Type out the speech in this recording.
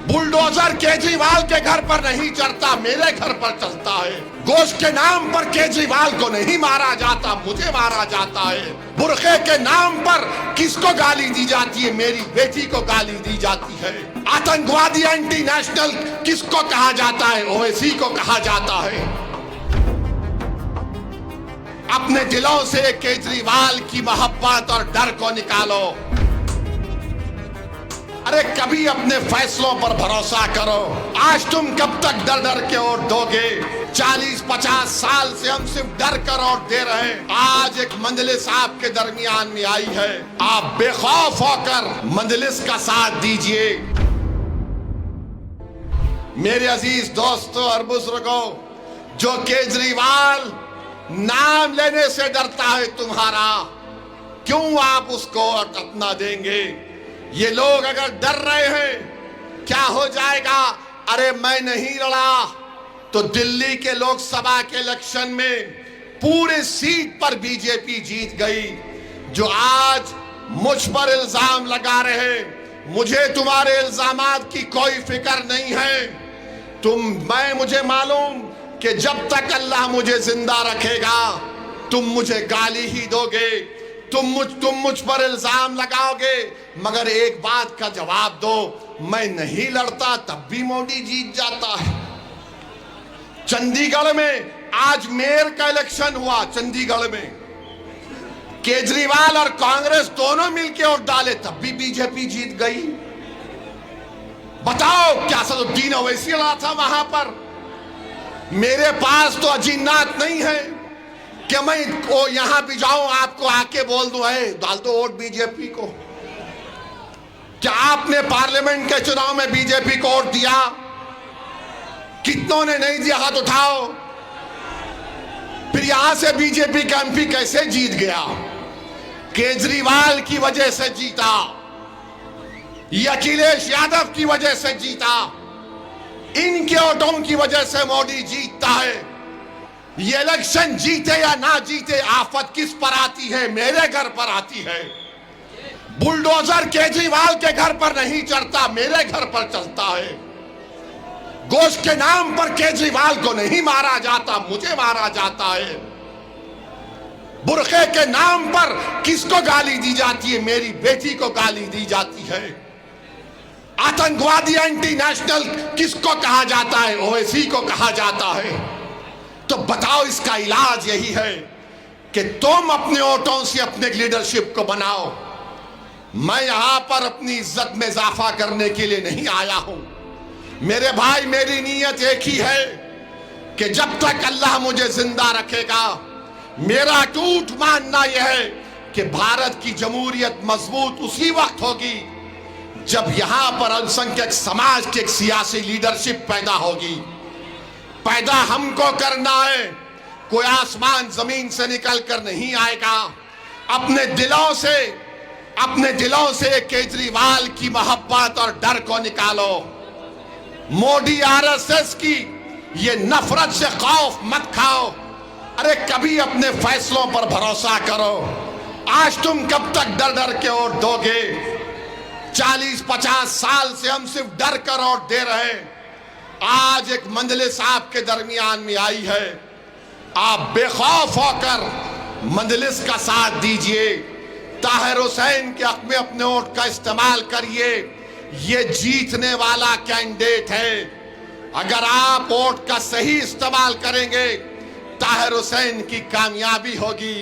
Bulldozer Kejriwal के घर पर नहीं चढ़ता, मेरे घर पर चलता है। गोश्त के नाम पर केजरीवाल को नहीं मारा जाता, मुझे मारा जाता है। बुरखे के नाम पर किसको गाली दी जाती है? मेरी बेटी को गाली दी जाती है। आतंकवादी एंटी नेशनल किसको कहा जाता है? ओवैसी को कहा जाता है। अपने दिलों से केजरीवाल की मोहब्बत और डर को निकालो। अरे कभी अपने फैसलों पर भरोसा करो। आज तुम कब तक डर डर के वोट दोगे? 40-50 साल से हम सिर्फ डर कर वोट दे रहे हैं। आज एक मंजलिस आपके दरमियान में आई है, आप बेखौफ होकर मंजलिस का साथ दीजिए। मेरे अजीज दोस्तों और बुजुर्गों, जो केजरीवाल नाम लेने से डरता है तुम्हारा, क्यों आप उसको अपना देंगे? ये लोग अगर डर रहे हैं क्या हो जाएगा? अरे मैं नहीं लड़ा तो दिल्ली के लोकसभा के इलेक्शन में पूरे सीट पर बीजेपी जीत गई। जो आज मुझ पर इल्जाम लगा रहे, मुझे तुम्हारे इल्जामात की कोई फिक्र नहीं है। मुझे मालूम कि जब तक अल्लाह मुझे जिंदा रखेगा तुम मुझे गाली ही दोगे, तुम मुझ पर इल्जाम लगाओगे, मगर एक बात का जवाब दो, मैं नहीं लड़ता तब भी मोदी जीत जाता है। चंडीगढ़ में आज मेयर का इलेक्शन हुआ, चंडीगढ़ में केजरीवाल और कांग्रेस दोनों मिलकर वोट डाले तब भी बीजेपी जीत गई। बताओ क्या सदुद्दीन ओवैसी लड़ा था वहां पर? मेरे पास तो अजीनात नहीं है कि मैं यहां भी जाऊं आपको आके बोल दूं है डाल दो वोट बीजेपी को। क्या आपने पार्लियामेंट के चुनाव में बीजेपी को वोट दिया? कितनों ने नहीं दिया? हाथ उठाओ। फिर यहां से बीजेपी का एमपी कैसे जीत गया? केजरीवाल की वजह से जीता, ये अखिलेश यादव की वजह से जीता, इनके वोटों की वजह से मोदी जीतता है। ये इलेक्शन जीते या ना जीते, आफत किस पर आती है? मेरे घर पर आती है। बुलडोजर केजरीवाल के घर पर नहीं चढ़ता, मेरे घर पर चलता है। गोश्त के नाम पर केजरीवाल को नहीं मारा जाता, मुझे मारा जाता है। बुरखे के नाम पर किसको गाली दी जाती है? मेरी बेटी को गाली दी जाती है। आतंकवादी एंटी नेशनल किसको कहा जाता है? ओवैसी को कहा जाता है। तो बताओ, इसका इलाज यही है कि तुम अपने वोटों से अपने लीडरशिप को बनाओ। मैं यहां पर अपनी इज्जत में इजाफा करने के लिए नहीं आया हूं। मेरे भाई, मेरी नीयत एक ही है कि जब तक अल्लाह मुझे जिंदा रखेगा, मेरा अटूट मानना यह है कि भारत की जमहूरियत मजबूत उसी वक्त होगी जब यहां पर अल्पसंख्यक समाज की एक सियासी लीडरशिप पैदा होगी। पैदा हमको करना है, कोई आसमान जमीन से निकल कर नहीं आएगा। अपने दिलों से केजरीवाल की मोहब्बत और डर को निकालो। मोदी आरएसएस की ये नफरत से खौफ मत खाओ। अरे कभी अपने फैसलों पर भरोसा करो। आज तुम कब तक डर डर के वोट दोगे? 40-50 साल से हम सिर्फ डर कर वोट दे रहे हैं। आज एक मंजलिस आपके दरमियान में आई है, आप बेखौफ होकर मंजलिस का साथ दीजिए। ताहिर हुसैन के हक में अपने वोट का इस्तेमाल करिए। ये जीतने वाला कैंडिडेट है। अगर आप वोट का सही इस्तेमाल करेंगे, ताहिर हुसैन की कामयाबी होगी।